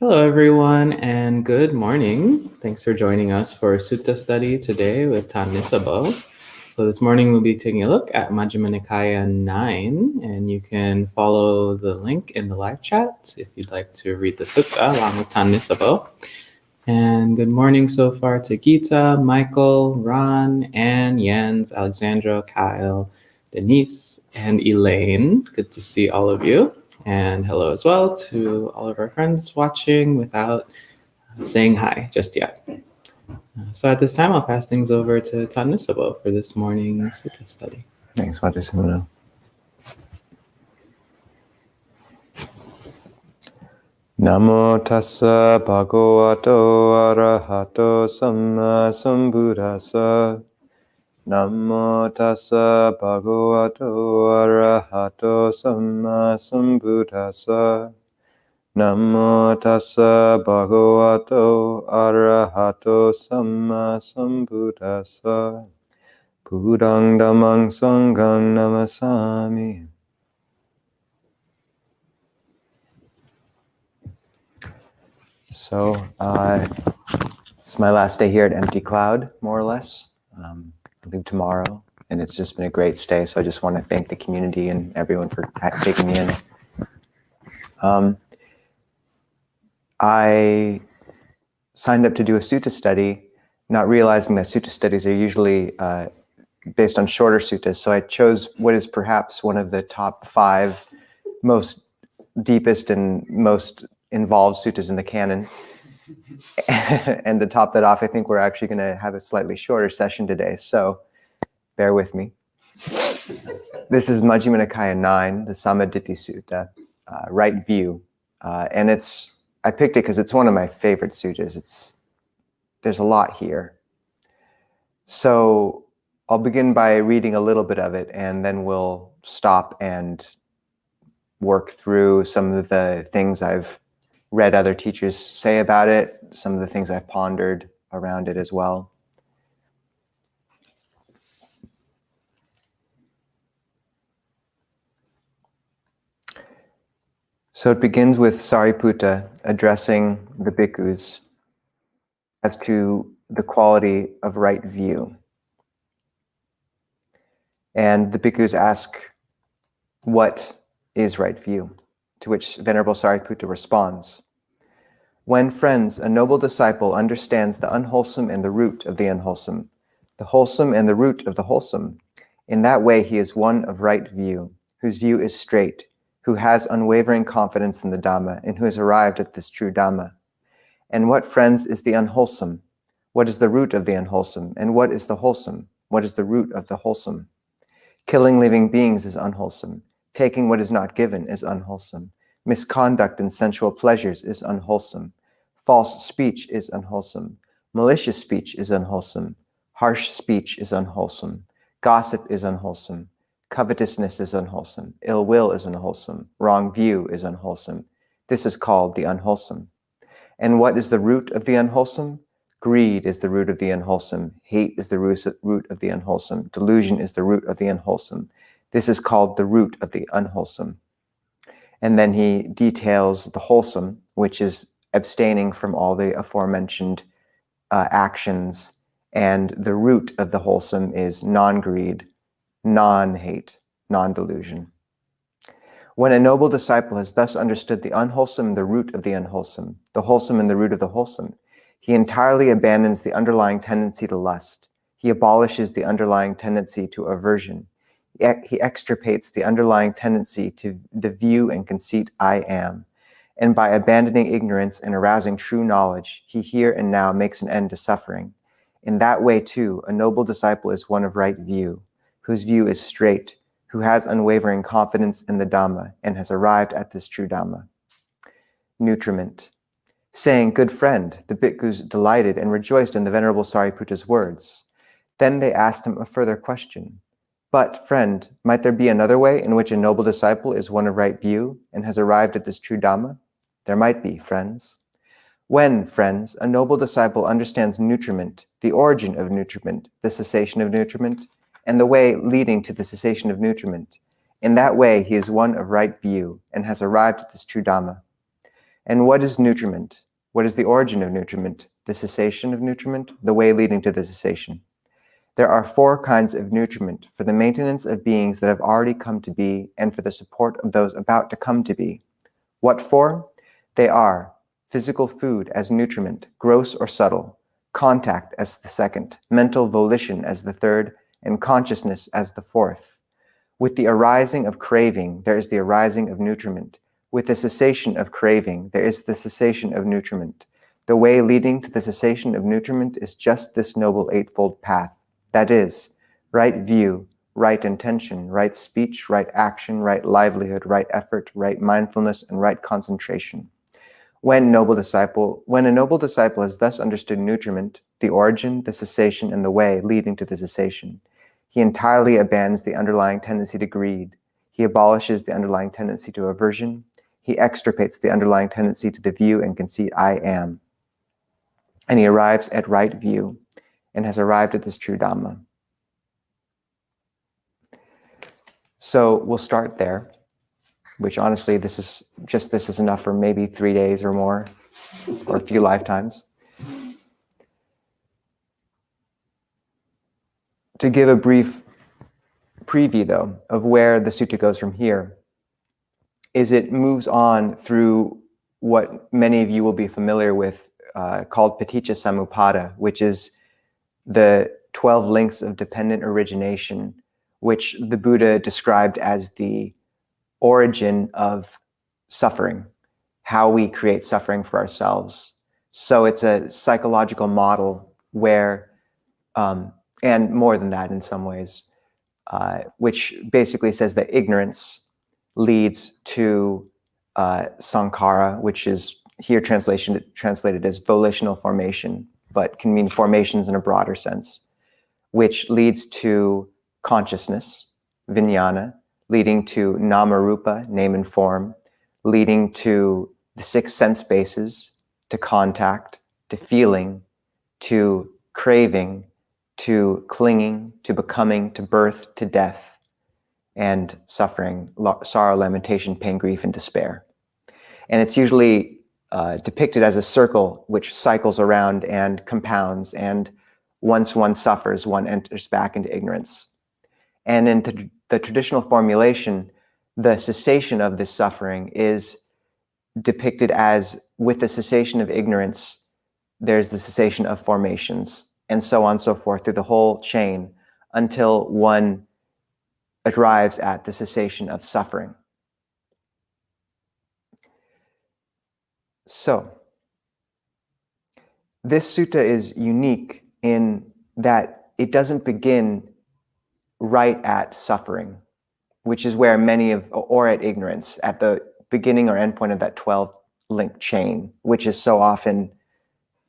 Hello, everyone, and good morning. Thanks for joining us for Sutta study today with Nisabho. So this morning we'll be taking a look at Majjhima Nikaya 9, and you can follow the link in the live chat if you'd like to read the Sutta along with Nisabho. And good morning so far to Gita, Michael, Ron, Anne, Jens, Alexandra, Kyle, Denise, and Elaine. Good to see all of you. And hello as well to all of our friends watching without saying hi just yet. So at this time, I'll pass things over to Nisabho for this morning's Sutta study. Thanks, Vatisumuna. Namo tassa bhagavato arahato sammasambuddhassa. Namo tassa bhagavato arahato sammasambuddhassa. Namo tassa bhagavato arahato sammasambuddhassa. Buddhaṃ dhammāṃ saṅghāṃ namasami. So, it's my last day here at Empty Cloud, more or less. I leave tomorrow, and it's just been a great stay, so I just want to thank the community and everyone for taking me in. I signed up to do a sutta study, not realizing that sutta studies are usually based on shorter suttas, so I chose what is perhaps one of the top 5 most deepest and most involved suttas in the canon. And to top that off, I think we're actually going to have a slightly shorter session today, so bear with me. This is Majjhima Nikaya 9, the Sammaditthi Sutta, right view. And I picked it because it's one of my favorite suttas. There's a lot here. So I'll begin by reading a little bit of it, and then we'll stop and work through some of the things I've read other teachers say about it, some of the things I've pondered around it as well. So it begins with Sāriputta addressing the bhikkhus as to the quality of right view. And the bhikkhus ask, what is right view? To which Venerable Sāriputta responds, when, friends, a noble disciple understands the unwholesome and the root of the unwholesome, the wholesome and the root of the wholesome, in that way he is one of right view, whose view is straight, who has unwavering confidence in the Dhamma, and who has arrived at this true Dhamma. And what, friends, is the unwholesome? What is the root of the unwholesome? And what is the wholesome? What is the root of the wholesome? Killing living beings is unwholesome. Taking what is not given is unwholesome. Misconduct in sensual pleasures is unwholesome. False speech is unwholesome. Malicious speech is unwholesome. Harsh speech is unwholesome. Gossip is unwholesome. Covetousness is unwholesome. Ill will is unwholesome. Wrong view is unwholesome. This is called the unwholesome. And what is the root of the unwholesome? Greed is the root of the unwholesome. Hate is the root of the unwholesome. Delusion is the root of the unwholesome. This is called the root of the unwholesome. And then he details the wholesome, which is abstaining from all the aforementioned actions. And the root of the wholesome is non-greed, non-hate, non-delusion. When a noble disciple has thus understood the unwholesome and the root of the unwholesome, the wholesome and the root of the wholesome, he entirely abandons the underlying tendency to lust. He abolishes the underlying tendency to aversion. He extirpates the underlying tendency to the view and conceit I am. And by abandoning ignorance and arousing true knowledge, he here and now makes an end to suffering. In that way, too, a noble disciple is one of right view, whose view is straight, who has unwavering confidence in the Dhamma and has arrived at this true Dhamma. Nutriment. Saying, good friend, the bhikkhus delighted and rejoiced in the Venerable Sāriputta's words. Then they asked him a further question. But, friend, might there be another way in which a noble disciple is one of right view and has arrived at this true Dhamma? There might be, friends. When, friends, a noble disciple understands nutriment, the origin of nutriment, the cessation of nutriment, and the way leading to the cessation of nutriment, in that way he is one of right view and has arrived at this true Dhamma. And what is nutriment? What is the origin of nutriment? The cessation of nutriment, the way leading to the cessation. There are 4 kinds of nutriment for the maintenance of beings that have already come to be and for the support of those about to come to be. What for? They are physical food as nutriment, gross or subtle, contact as the second, mental volition as the third, and consciousness as the fourth. With the arising of craving, there is the arising of nutriment. With the cessation of craving, there is the cessation of nutriment. The way leading to the cessation of nutriment is just this noble eightfold path. That is, right view, right intention, right speech, right action, right livelihood, right effort, right mindfulness, and right concentration. When a noble disciple has thus understood nutriment, the origin, the cessation, and the way leading to the cessation, he entirely abandons the underlying tendency to greed. He abolishes the underlying tendency to aversion. He extirpates the underlying tendency to the view and conceit, I am. And he arrives at right view and has arrived at this true Dhamma. So we'll start there, which honestly, this is enough for maybe 3 days or more, or a few lifetimes. To give a brief preview, though, of where the sutta goes from here, is it moves on through what many of you will be familiar with, called Paticca Samuppada, which is the 12 links of dependent origination, which the Buddha described as the origin of suffering, how we create suffering for ourselves. So it's a psychological model where, and more than that in some ways, which basically says that ignorance leads to sankhara, which is here translated as volitional formation, but can mean formations in a broader sense, which leads to consciousness, vijnana, leading to nama-rupa, name and form, leading to the 6 sense bases, to contact, to feeling, to craving, to clinging, to becoming, to birth, to death, and suffering, sorrow, lamentation, pain, grief, and despair. And it's usually depicted as a circle which cycles around and compounds, and once one suffers, one enters back into ignorance. And in the traditional formulation, the cessation of this suffering is depicted as, with the cessation of ignorance, there's the cessation of formations, and so on and so forth through the whole chain until one arrives at the cessation of suffering. So, this sutta is unique in that it doesn't begin right at suffering, which is where or at ignorance, at the beginning or end point of that 12-link chain, which is so often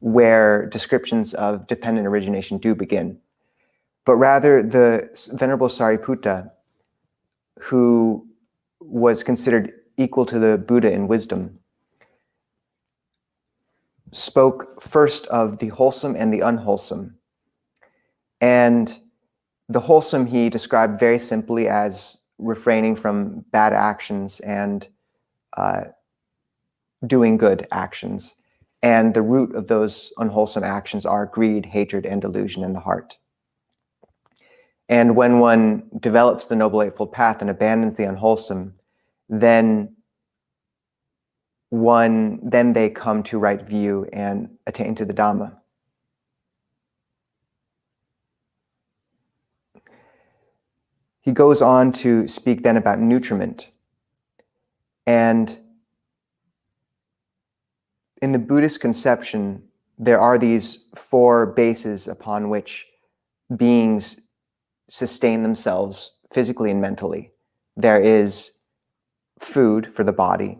where descriptions of dependent origination do begin. But rather, the Venerable Sāriputta, who was considered equal to the Buddha in wisdom, spoke first of the wholesome and the unwholesome. And the wholesome he described very simply as refraining from bad actions and doing good actions. And the root of those unwholesome actions are greed, hatred, and delusion in the heart. And when one develops the Noble Eightfold Path and abandons the unwholesome, then they come to right view and attain to the Dhamma. He goes on to speak then about nutriment. And in the Buddhist conception, there are these 4 bases upon which beings sustain themselves physically and mentally. There is food for the body,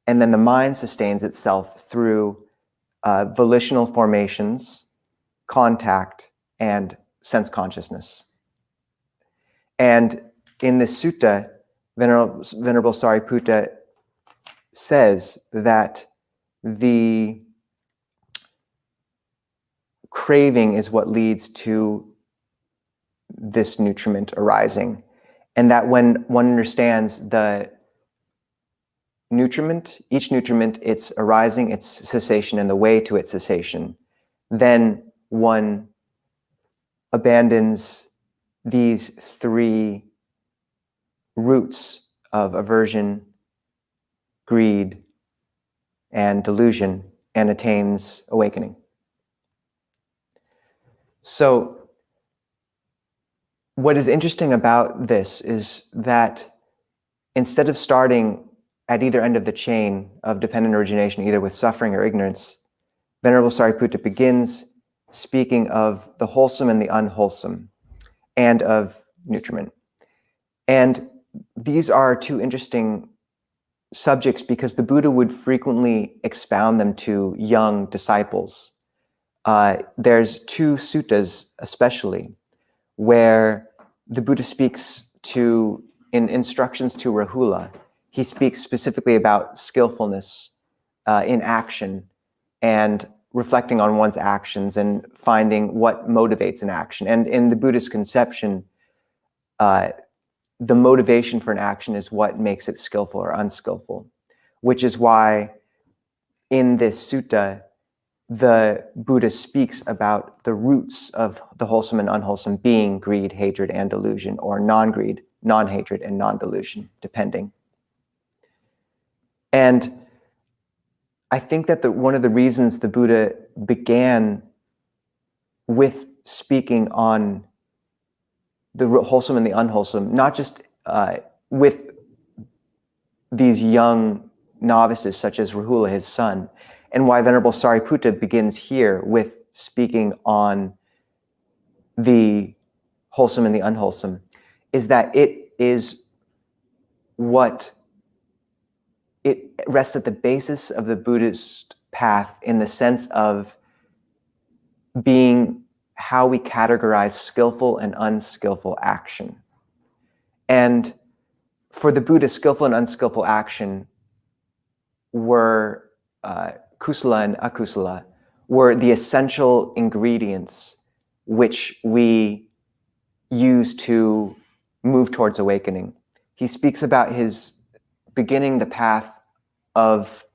and then the mind sustains itself through volitional formations, contact, and sense consciousness. And in this sutta, Venerable Sāriputta says that the craving is what leads to this nutriment arising, and that when one understands the nutriment, each nutriment, its arising, its cessation, and the way to its cessation, then one abandons these three roots of aversion, greed, and delusion, and attains awakening. So what is interesting about this is that instead of starting at either end of the chain of dependent origination, either with suffering or ignorance, Venerable Sāriputta begins speaking of the wholesome and the unwholesome, and of nutriment. And these are two interesting subjects because the Buddha would frequently expound them to young disciples. There's two suttas especially where the Buddha speaks to, in instructions to Rahula, he speaks specifically about skillfulness in action and reflecting on one's actions and finding what motivates an action. And in the Buddhist conception, the motivation for an action is what makes it skillful or unskillful, which is why in this sutta, the Buddha speaks about the roots of the wholesome and unwholesome being greed, hatred, and delusion, or non-greed, non-hatred, and non-delusion, depending. And I think that one of the reasons the Buddha began with speaking on the wholesome and the unwholesome, not just with these young novices such as Rahula, his son, and why Venerable Sāriputta begins here with speaking on the wholesome and the unwholesome, is that it rests at the basis of the Buddhist path in the sense of being how we categorize skillful and unskillful action. And for the Buddha, skillful and unskillful action were kusala and akusala, were the essential ingredients which we use to move towards awakening. He speaks about his beginning the path of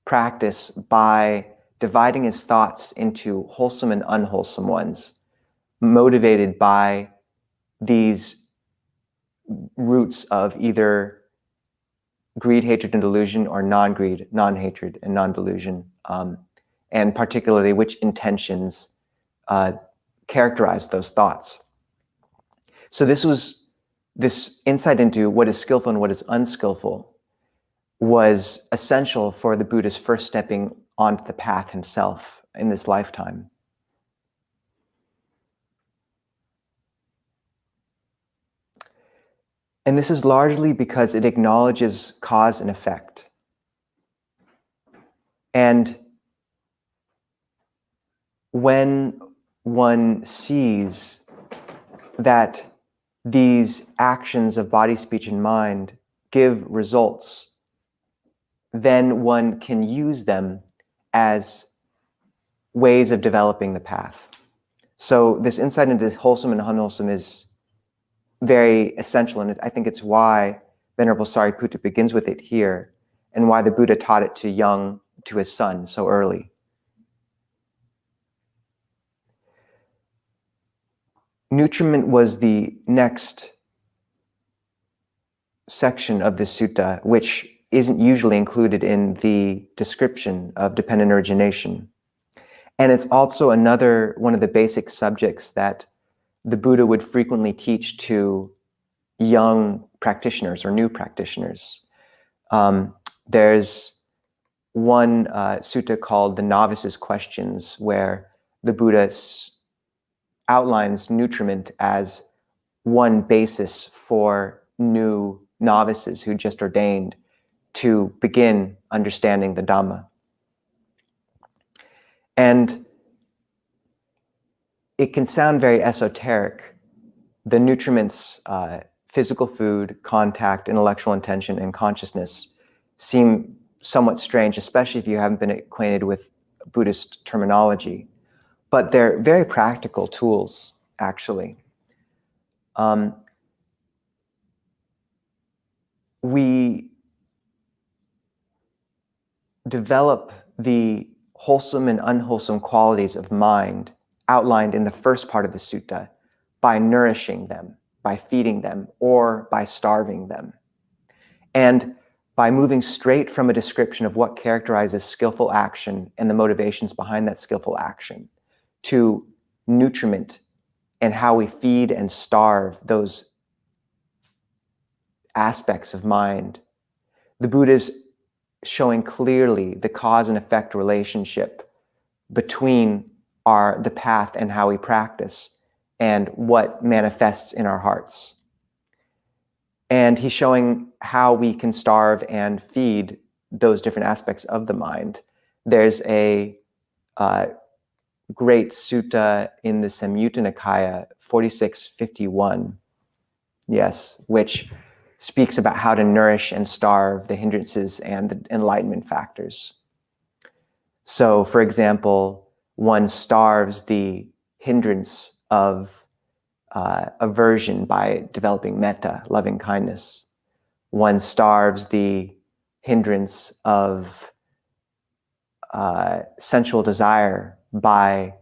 practice by dividing his thoughts into wholesome and unwholesome ones, motivated by these roots of either greed, hatred, and delusion, or non-greed, non-hatred, and non-delusion, and particularly which intentions characterize those thoughts. So this insight into what is skillful and what is unskillful was essential for the Buddha's first stepping onto the path himself in this lifetime. And this is largely because it acknowledges cause and effect. And when one sees that these actions of body, speech, and mind give results, then one can use them as ways of developing the path. So this insight into wholesome and unwholesome is very essential, and I think it's why Venerable Sāriputta begins with it here, and why the Buddha taught it to his son so early. Nutriment was the next section of this sutta, which isn't usually included in the description of dependent origination. And it's also another one of the basic subjects that the Buddha would frequently teach to young practitioners or new practitioners. There's one sutta called the Novice's Questions, where the Buddha outlines nutriment as one basis for new novices who just ordained to begin understanding the Dhamma. And it can sound very esoteric. The nutriments, physical food, contact, intellectual intention, and consciousness seem somewhat strange, especially if you haven't been acquainted with Buddhist terminology. But they're very practical tools, actually. We develop the wholesome and unwholesome qualities of mind outlined in the first part of the sutta by nourishing them, by feeding them, or by starving them. And by moving straight from a description of what characterizes skillful action and the motivations behind that skillful action to nutriment and how we feed and starve those aspects of mind, the Buddha is showing clearly the cause and effect relationship between the path and how we practice and what manifests in our hearts. And he's showing how we can starve and feed those different aspects of the mind. There's a great sutta in the Samyutta Nikaya, 4651, yes, which speaks about how to nourish and starve the hindrances and the enlightenment factors. So, for example, one starves the hindrance of aversion by developing metta, loving kindness. One starves the hindrance of sensual desire by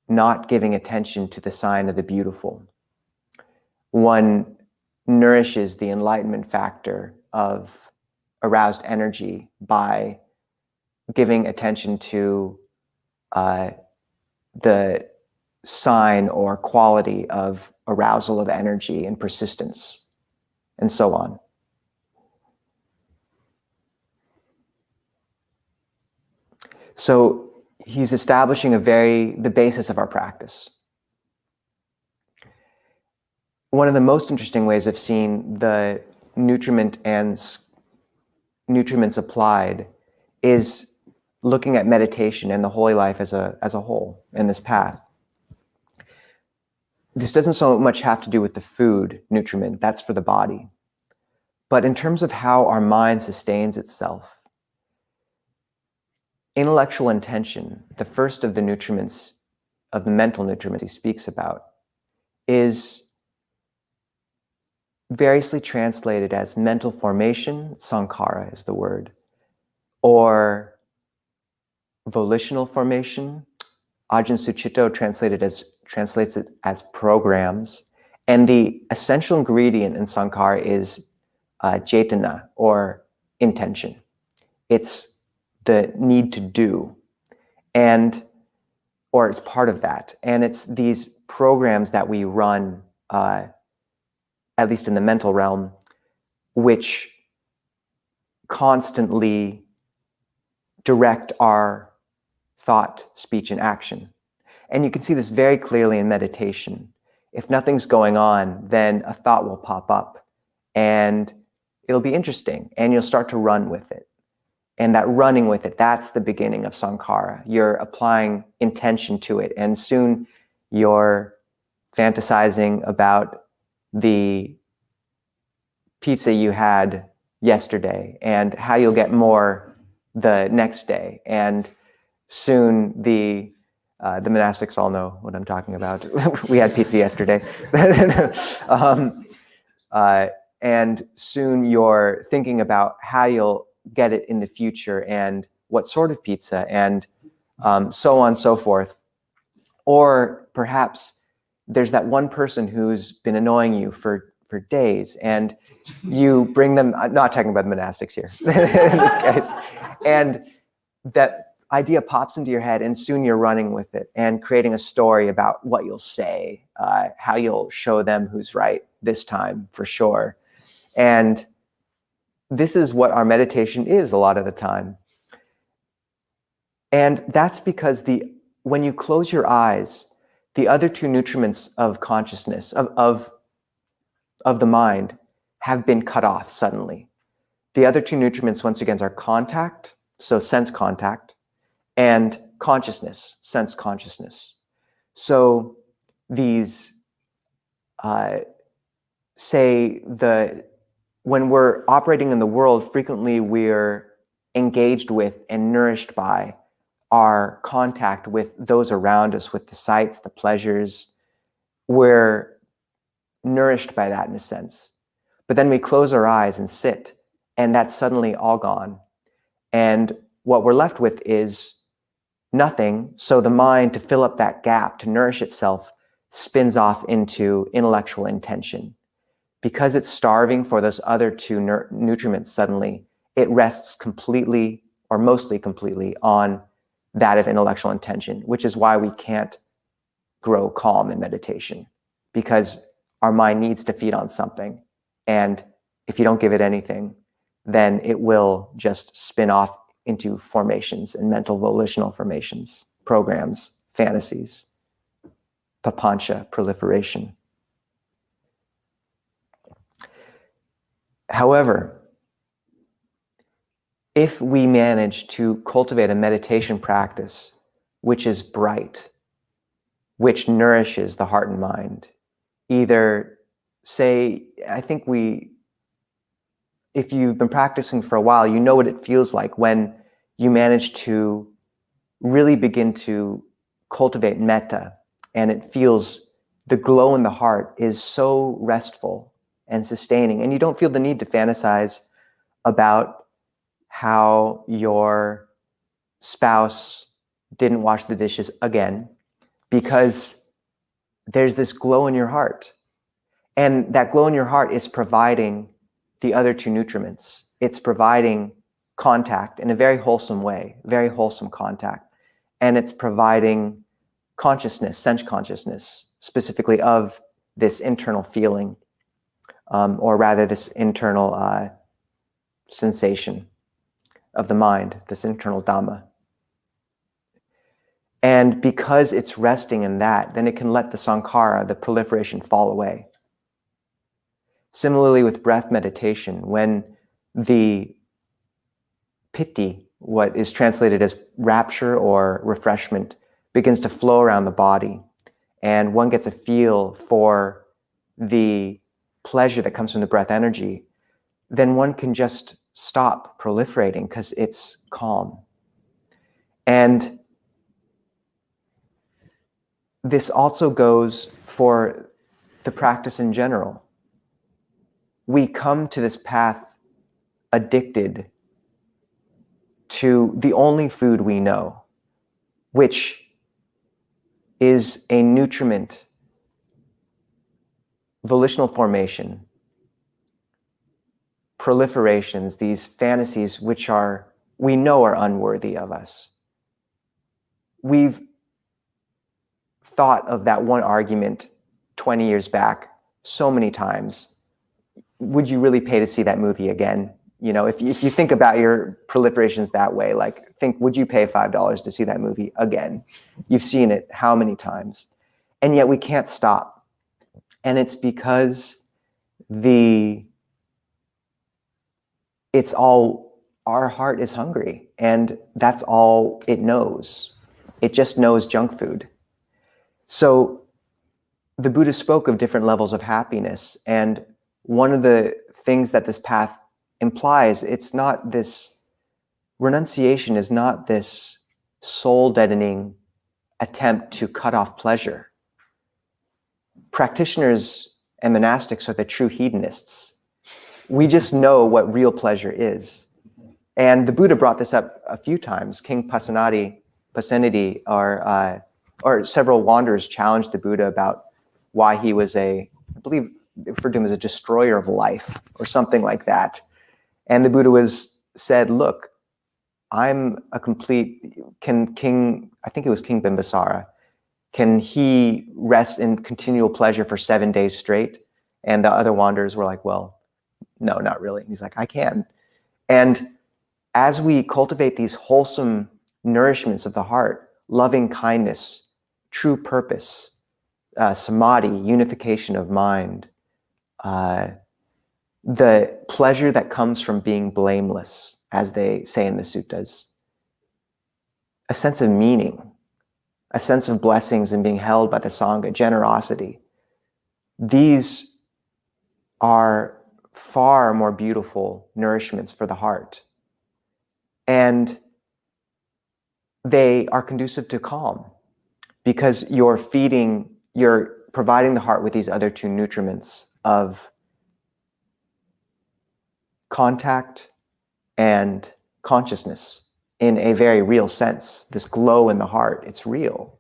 not giving attention to the sign of the beautiful. One nourishes the enlightenment factor of aroused energy by giving attention to the sign or quality of arousal of energy and persistence, and so on. So he's establishing the basis of our practice. One of the most interesting ways I've seen the nutriment and nutriments applied is looking at meditation and the holy life as a whole in this path. This doesn't so much have to do with the food nutriment, that's for the body. But in terms of how our mind sustains itself, intellectual intention, the first of the nutriments, of the mental nutriments he speaks about, is variously translated as mental formation, sankhara is the word, or volitional formation, Ajahn Sucitto translates it as programs, and the essential ingredient in sankhara is cetana, or intention. It's the need to do, or it's part of that. And it's these programs that we run, at least in the mental realm, which constantly direct our thought, speech, and action. And you can see this very clearly in meditation. If nothing's going on, then a thought will pop up and it'll be interesting and you'll start to run with it. And that running with it, that's the beginning of sankhara. You're applying intention to it, and soon you're fantasizing about the pizza you had yesterday and how you'll get more the next day. And soon the monastics all know what I'm talking about. We had pizza yesterday. And soon you're thinking about how you'll get it in the future and what sort of pizza, and so on and so forth. Or perhaps there's that one person who's been annoying you for days, and you bring them, I'm not talking about the monastics here in this case, and that idea pops into your head, and soon you're running with it and creating a story about what you'll say, how you'll show them who's right this time for sure. And this is what our meditation is a lot of the time. And that's because when you close your eyes, the other two nutriments of consciousness, of the mind, have been cut off suddenly. The other two nutriments, once again, are contact, so sense contact, and consciousness, sense consciousness. So these, when we're operating in the world, frequently we're engaged with and nourished by our contact with those around us, with the sights, the pleasures. We're nourished by that in a sense. But then we close our eyes and sit, and that's suddenly all gone. And what we're left with is nothing. So the mind, to fill up that gap, to nourish itself, spins off into intellectual intention. Because it's starving for those other two nutriments suddenly, it rests completely or mostly completely on that of intellectual intention, which is why we can't grow calm in meditation, because our mind needs to feed on something. And if you don't give it anything, then it will just spin off into formations and mental volitional formations, programs, fantasies, papancha, proliferation. However, if we manage to cultivate a meditation practice which is bright, which nourishes the heart and mind, either say, if you've been practicing for a while, you know what it feels like when you manage to really begin to cultivate metta, and it feels, the glow in the heart is so restful and sustaining, and you don't feel the need to fantasize about how your spouse didn't wash the dishes again, because there's this glow in your heart. And that glow in your heart is providing the other two nutriments. It's providing contact in a very wholesome way, very wholesome contact. And it's providing consciousness, sense consciousness, specifically of this internal feeling, or rather this internal sensation of the mind, this internal Dhamma. And because it's resting in that, then it can let the sankhara, the proliferation, fall away. Similarly with breath meditation, when the piti, what is translated as rapture or refreshment, begins to flow around the body, and one gets a feel for the pleasure that comes from the breath energy, then one can just stop proliferating because it's calm. And this also goes for the practice in general. We come to this path addicted to the only food we know, which is a nutriment, volitional formation, proliferations, these fantasies which we know are unworthy of us. We've thought of that one argument 20 years back so many times. Would you really pay to see that movie again? You know, if you think about your proliferations that way, like would you pay $5 to see that movie again? You've seen it how many times? And yet we can't stop. And it's because our heart is hungry, and that's all it knows. It just knows junk food. So the Buddha spoke of different levels of happiness, and one of the things that this path implies, renunciation is not this soul-deadening attempt to cut off pleasure. Practitioners and monastics are the true hedonists. We just know what real pleasure is. And the Buddha brought this up a few times. King Pasenadi, or several wanderers challenged the Buddha about why he was I believe they referred to him as a destroyer of life or something like that. And the Buddha said, look, I'm a complete, I think it was King Bimbisara, can he rest in continual pleasure for 7 days straight? And the other wanderers were like, well, no, not really. And he's like, I can. And as we cultivate these wholesome nourishments of the heart, loving kindness, true purpose, samadhi, unification of mind, the pleasure that comes from being blameless, as they say in the suttas, a sense of meaning, a sense of blessings and being held by the Sangha, generosity. These are far more beautiful nourishments for the heart. And they are conducive to calm, because you're providing the heart with these other two nutriments of contact and consciousness in a very real sense. This glow in the heart, it's real.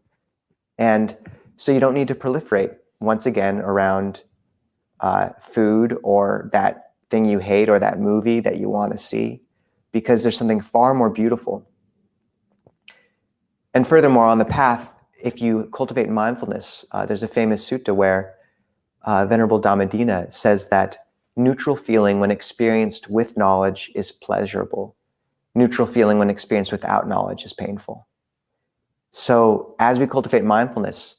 And so you don't need to proliferate, once again, around food or that thing you hate or that movie that you want to see, because there's something far more beautiful. And furthermore, on the path, if you cultivate mindfulness, there's a famous sutta where Venerable Dhammadina says that neutral feeling when experienced with knowledge is pleasurable. Neutral feeling when experienced without knowledge is painful. So as we cultivate mindfulness,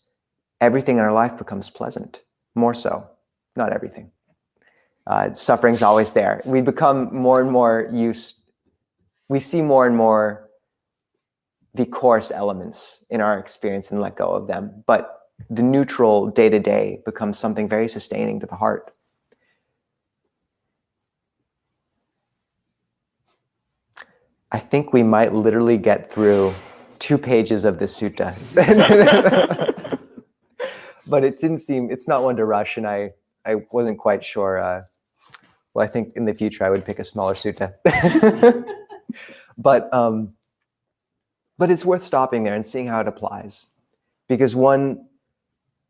everything in our life becomes pleasant, more so. Not everything. Suffering's always there. We become more and more used, we see more and more the coarse elements in our experience and let go of them. But the neutral day-to-day becomes something very sustaining to the heart. I think we might literally get through 2 pages of this sutta. But it didn't seem, it's not one to rush, and I wasn't quite sure. Well, I think in the future I would pick a smaller sutta. But it's worth stopping there and seeing how it applies. Because one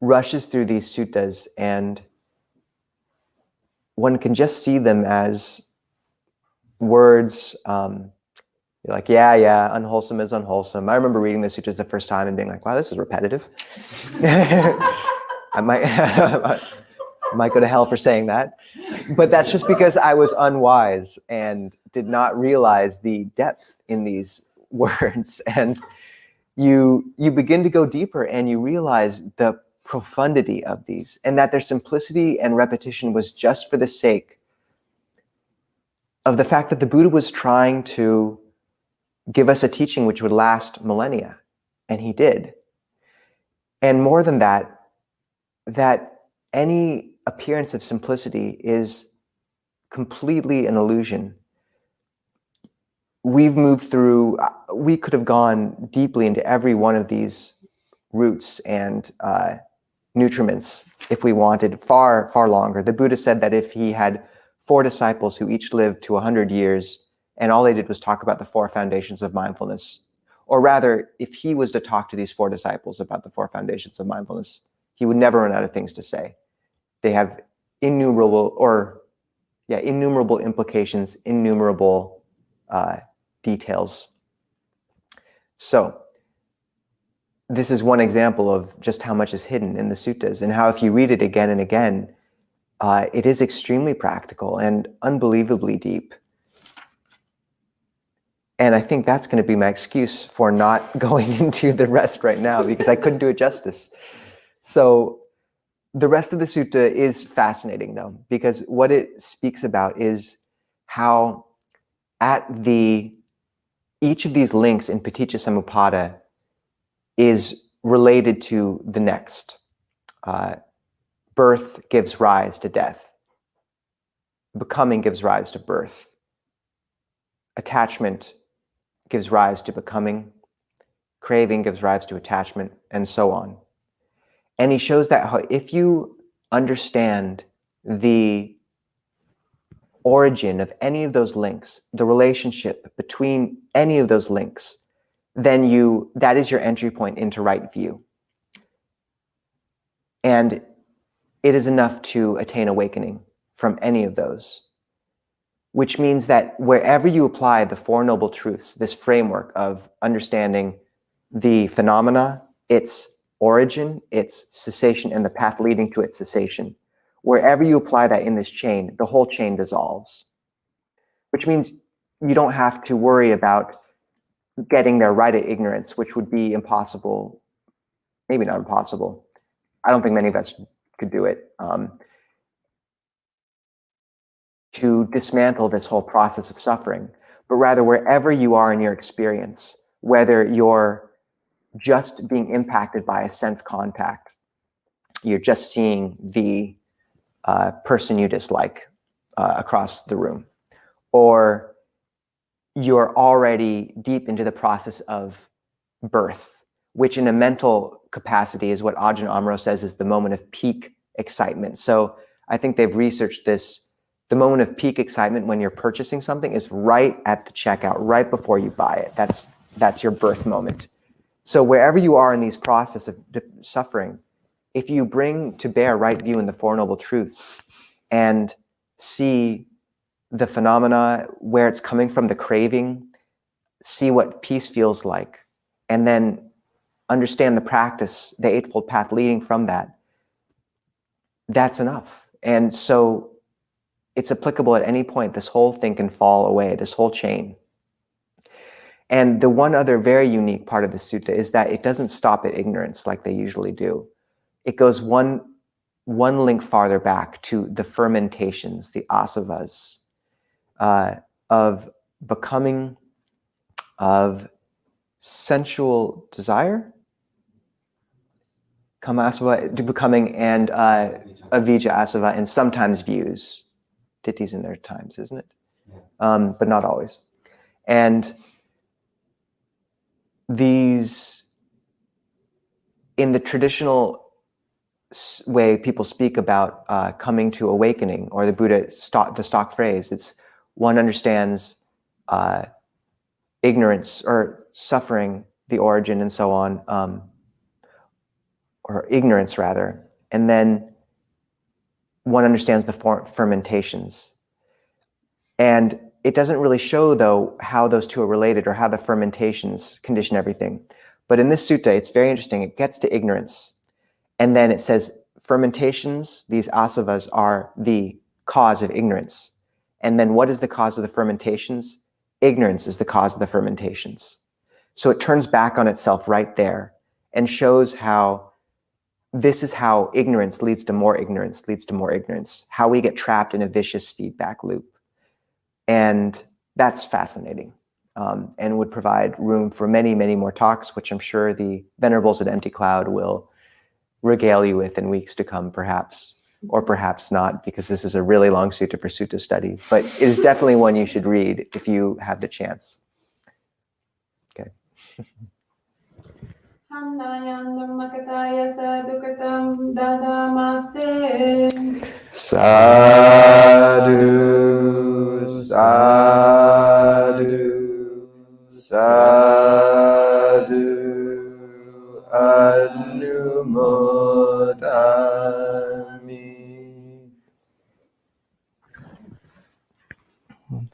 rushes through these suttas and one can just see them as words. You're like, yeah, unwholesome is unwholesome. I remember reading the suttas the first time and being like, wow, this is repetitive. I might go to hell for saying that. But that's just because I was unwise and did not realize the depth in these words. And you begin to go deeper and you realize the profundity of these, and that their simplicity and repetition was just for the sake of the fact that the Buddha was trying to give us a teaching which would last millennia, and he did. And more than that, that any appearance of simplicity is completely an illusion. We've moved through, we could have gone deeply into every one of these roots and nutriments if we wanted, far, far longer. The Buddha said that if he had 4 disciples who each lived to 100 years, and all they did was talk about the 4 foundations of mindfulness, or rather, if he was to talk to these 4 disciples about the 4 foundations of mindfulness, he would never run out of things to say. They have innumerable implications, innumerable details. So this is one example of just how much is hidden in the suttas, and how if you read it again and again, it is extremely practical and unbelievably deep. And I think that's going to be my excuse for not going into the rest right now, because I couldn't do it justice. So the rest of the sutta is fascinating, though, because what it speaks about is how at each of these links in Paticca Samuppada is related to the next. Birth gives rise to death. Becoming gives rise to birth. Attachment gives rise to becoming. Craving gives rise to attachment, and so on. And he shows that if you understand the origin of any of those links, the relationship between any of those links, then that is your entry point into right view. And it is enough to attain awakening from any of those. Which means that wherever you apply the 4 Noble Truths, this framework of understanding the phenomena, its origin, its cessation, and the path leading to its cessation, wherever you apply that in this chain, the whole chain dissolves. Which means you don't have to worry about getting there right at ignorance, which would be impossible, maybe not impossible. I don't think many of us could do it. To dismantle this whole process of suffering, but rather wherever you are in your experience, whether you're just being impacted by a sense contact, you're just seeing the person you dislike across the room, or you're already deep into the process of birth, which in a mental capacity is what Ajahn Amaro says is the moment of peak excitement. So I think they've researched this The moment of peak excitement when you're purchasing something is right at the checkout, right before you buy it. That's your birth moment. So wherever you are in these process of suffering, if you bring to bear right view in the Four Noble Truths and see the phenomena, where it's coming from, the craving, see what peace feels like, and then understand the practice, the Eightfold Path leading from that, that's enough. And so it's applicable at any point. This whole thing can fall away, this whole chain. And the one other very unique part of the sutta is that it doesn't stop at ignorance like they usually do. It goes one link farther back to the fermentations, the asavas, of becoming, of sensual desire, kamasava, to becoming, and avijja asava, and sometimes views. Ditthis in their times, isn't it? But not always. And these, in the traditional way people speak about coming to awakening, or the Buddha, the stock phrase, it's one understands ignorance or suffering, the origin, and so on, or ignorance rather, and then one understands the fermentations. And it doesn't really show, though, how those two are related or how the fermentations condition everything. But in this sutta, it's very interesting. It gets to ignorance. And then it says fermentations, these asavas, are the cause of ignorance. And then what is the cause of the fermentations? Ignorance is the cause of the fermentations. So it turns back on itself right there and shows how this is how ignorance leads to more ignorance, leads to more ignorance, how we get trapped in a vicious feedback loop. And that's fascinating, and would provide room for many, many more talks, which I'm sure the Venerables at Empty Cloud will regale you with in weeks to come, perhaps, or perhaps not, because this is a really long sutta for sutta study. But it is definitely one you should read if you have the chance. Okay. Sadhu, sadhu, sadhu, anumodami.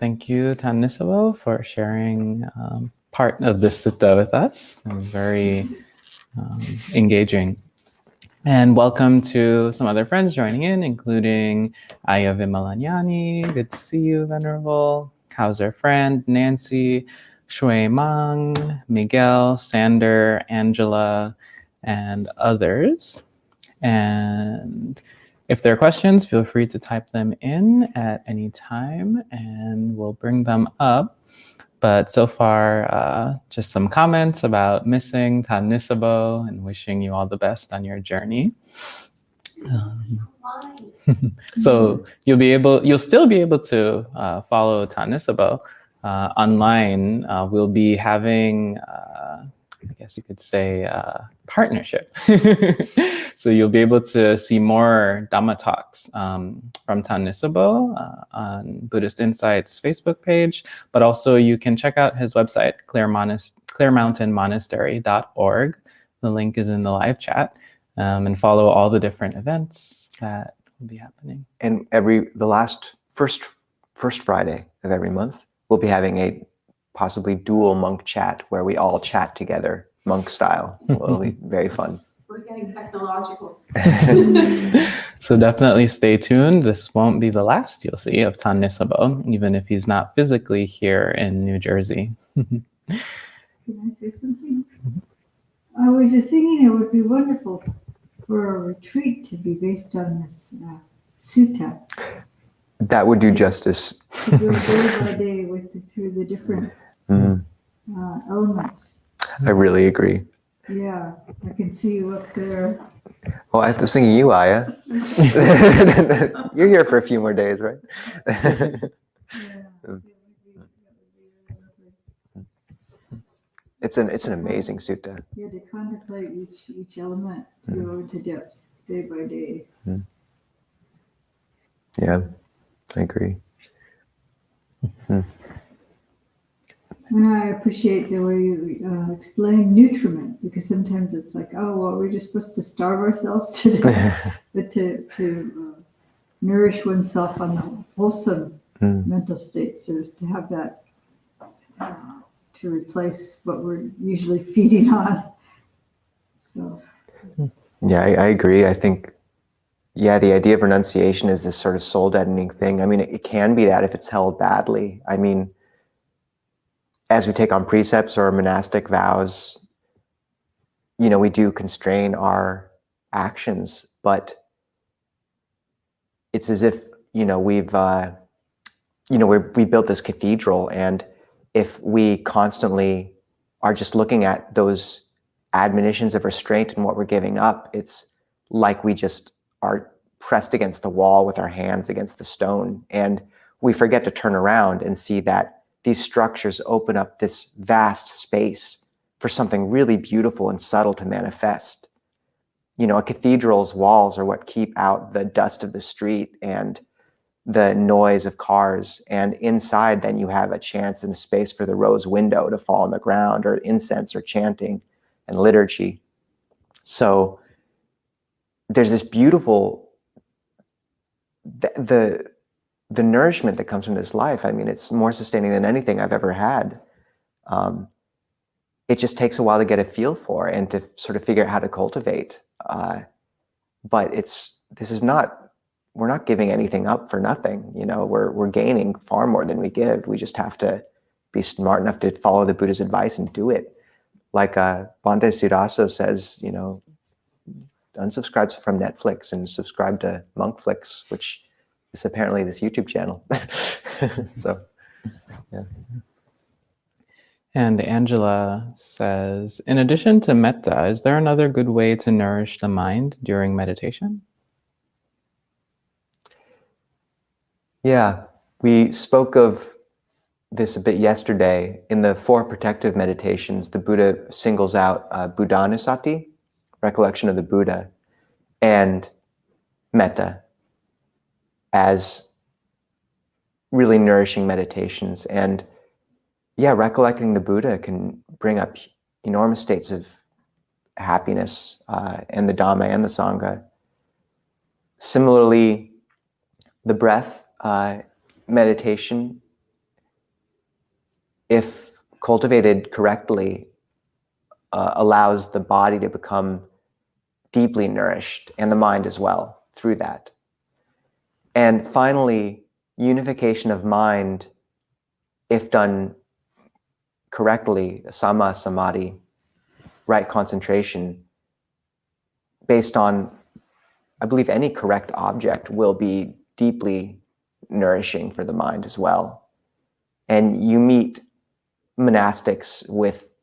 Thank you, Nisabho, for sharing part of this sutta with us. It was very engaging. And welcome to some other friends joining in, including Aya Vimalanyani. Good to see you, Venerable. How's our friend? Nancy, Shui Mang, Miguel, Sander, Angela, and others. And if there are questions, feel free to type them in at any time and we'll bring them up. But so far, just some comments about missing Nisabho and wishing you all the best on your journey. So you'll still be able to follow Nisabho online. We'll be having, I guess you could say, partnership. So you'll be able to see more Dhamma talks from Nisabho on Buddhist Insights Facebook page, but also you can check out his website, clearmountainmonastery.org. The link is in the live chat, and follow all the different events that will be happening. And the first Friday of every month, we'll be having a possibly dual monk chat where we all chat together, monk style. It'll be very fun. We're getting technological. So definitely stay tuned. This won't be the last you'll see of Nisabho, even if he's not physically here in New Jersey. Can I say something? I was just thinking it would be wonderful for a retreat to be based on this sutta. That would do justice. To go day by day through the different elements. I really agree. Yeah, I can see you up there. Well, I was thinking you, Aya. You're here for a few more days, right? Yeah. It's an amazing sutta. Yeah, to contemplate each element, to go into depth day by day. Yeah. I agree. And I appreciate the way you explain nutriment, because sometimes it's like, oh, well, we're just supposed to starve ourselves to death, but to nourish oneself on the wholesome mental states, to have that to replace what we're usually feeding on. So. Yeah, I agree. I think, yeah, the idea of renunciation is this sort of soul deadening thing. I mean, it can be that if it's held badly. I mean, as we take on precepts or monastic vows, we do constrain our actions, but it's as if, we built this cathedral, and if we constantly are just looking at those admonitions of restraint and what we're giving up, it's like we just are pressed against the wall with our hands against the stone, and we forget to turn around and see that these structures open up this vast space for something really beautiful and subtle to manifest. A cathedral's walls are what keep out the dust of the street and the noise of cars, and inside then you have a chance and a space for the rose window to fall on the ground, or incense or chanting and liturgy. So there's this beautiful, the nourishment that comes from this life. I mean, it's more sustaining than anything I've ever had. It just takes a while to get a feel for and to sort of figure out how to cultivate. But we're not giving anything up for nothing. We're gaining far more than we give. We just have to be smart enough to follow the Buddha's advice and do it. Like Bhante Sudaso says, unsubscribe from Netflix and subscribe to Monkflix, which is apparently this YouTube channel. So, yeah. And Angela says, in addition to metta, is there another good way to nourish the mind during meditation? Yeah, we spoke of this a bit yesterday. In the 4 protective meditations, the Buddha singles out Buddhanusati, recollection of the Buddha, and metta as really nourishing meditations. And yeah, recollecting the Buddha can bring up enormous states of happiness, and the Dhamma and the Sangha. Similarly, the breath meditation, if cultivated correctly, allows the body to become deeply nourished, and the mind as well through that. And finally, unification of mind, if done correctly, samma samadhi, right concentration, based on, I believe, any correct object will be deeply nourishing for the mind as well. And you meet monastics with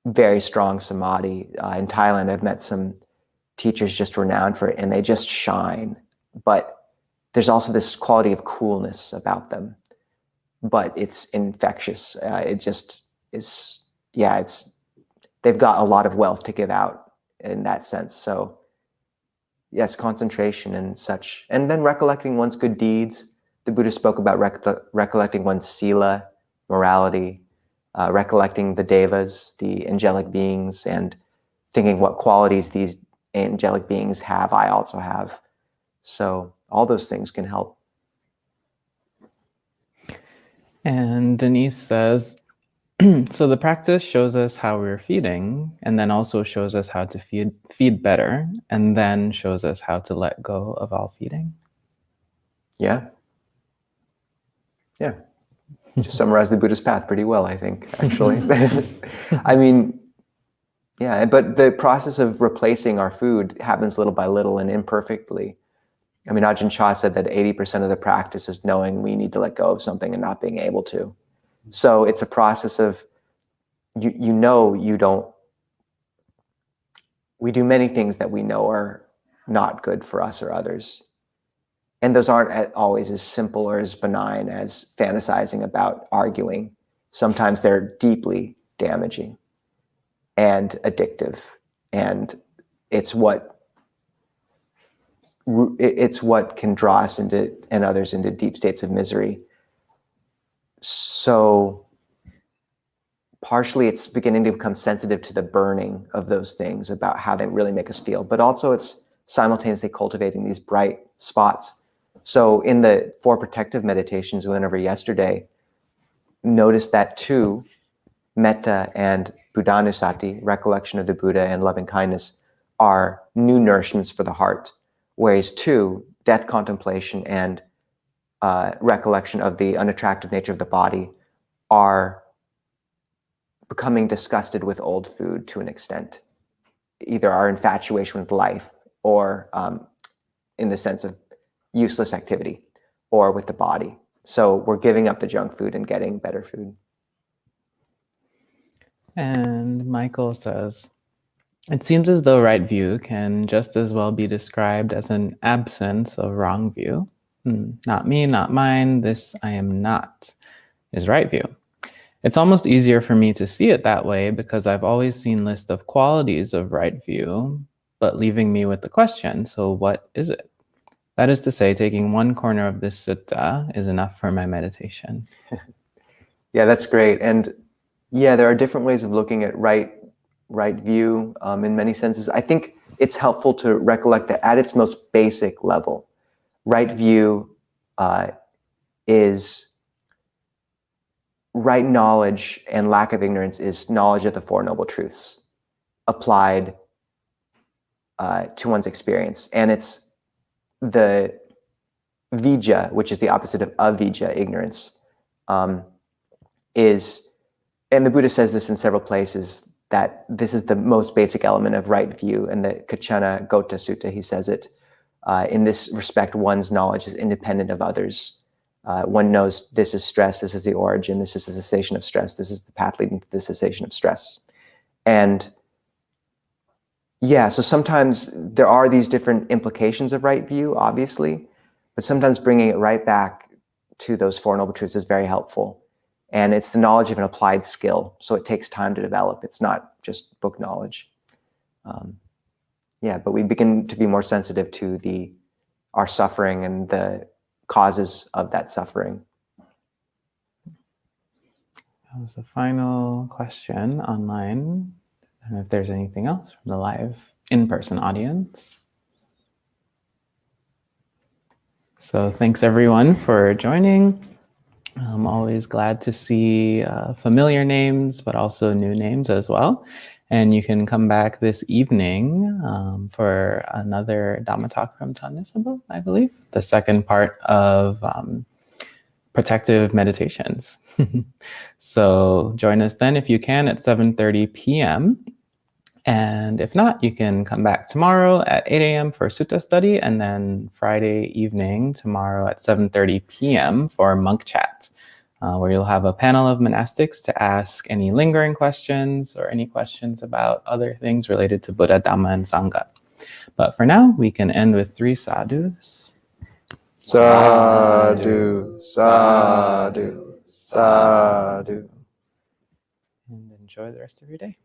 very strong samadhi. In Thailand, I've met some teachers just renowned for it, and they just shine. But there's also this quality of coolness about them. But it's infectious. It just is, they've got a lot of wealth to give out in that sense. So yes, concentration and such. And then recollecting one's good deeds. The Buddha spoke about recollecting one's sila, morality, recollecting the devas, the angelic beings, and thinking what qualities these angelic beings have, I also have. So all those things can help. And Denise says, so the practice shows us how we're feeding, and then also shows us how to feed better, and then shows us how to let go of all feeding. Yeah. Yeah. Just summarized the Buddha's path pretty well, I think, actually. I mean, yeah, but the process of replacing our food happens little by little and imperfectly. I mean, Ajahn Chah said that 80% of the practice is knowing we need to let go of something and not being able to. So it's a process of, we do many things that we know are not good for us or others. And those aren't always as simple or as benign as fantasizing about arguing. Sometimes they're deeply damaging and addictive. And it's what it's what can draw us into and others into deep states of misery. So partially it's beginning to become sensitive to the burning of those things, about how they really make us feel, but also it's simultaneously cultivating these bright spots. So in the 4 protective meditations we went over yesterday, notice that too, metta and buddhanusati, recollection of the Buddha, and loving kindness are new nourishments for the heart, whereas 2, death contemplation and recollection of the unattractive nature of the body are becoming disgusted with old food to an extent, either our infatuation with life or in the sense of useless activity, or with the body. So we're giving up the junk food and getting better food. And Michael says, it seems as though right view can just as well be described as an absence of wrong view. Not me, not mine, this I am not, is right view. It's almost easier for me to see it that way because I've always seen lists of qualities of right view, but leaving me with the question, so what is it? That is to say, taking one corner of this sutta is enough for my meditation. Yeah, that's great. And yeah, there are different ways of looking at right view in many senses. I think it's helpful to recollect that at its most basic level, right view is right knowledge, and lack of ignorance is knowledge of the Four Noble Truths applied to one's experience. And it's the vijja, which is the opposite of avijja, ignorance, is, and the Buddha says this in several places, that this is the most basic element of right view. In the Kachana Gota Sutta, he says it. In this respect, one's knowledge is independent of others. One knows this is stress, this is the origin, this is the cessation of stress, this is the path leading to the cessation of stress. And yeah, so sometimes there are these different implications of right view, obviously, but sometimes bringing it right back to those Four Noble Truths is very helpful. And it's the knowledge of an applied skill, so it takes time to develop. It's not just book knowledge. Yeah, but we begin to be more sensitive to our suffering and the causes of that suffering. That was the final question online. I don't know if there's anything else from the live in-person audience. So thanks everyone for joining. I'm always glad to see familiar names, but also new names as well. And you can come back this evening for another Dhamma talk from Nisabho, I believe, the second part of protective meditations. So join us then if you can at 7:30 p.m. And if not, you can come back tomorrow at 8 a.m. for Sutta study, and then Friday evening tomorrow at 7:30 p.m. for monk chat, where you'll have a panel of monastics to ask any lingering questions or any questions about other things related to Buddha, Dhamma, and Sangha. But for now, we can end with 3 sadhus. Sadhu, sadhu, sadhu. And enjoy the rest of your day.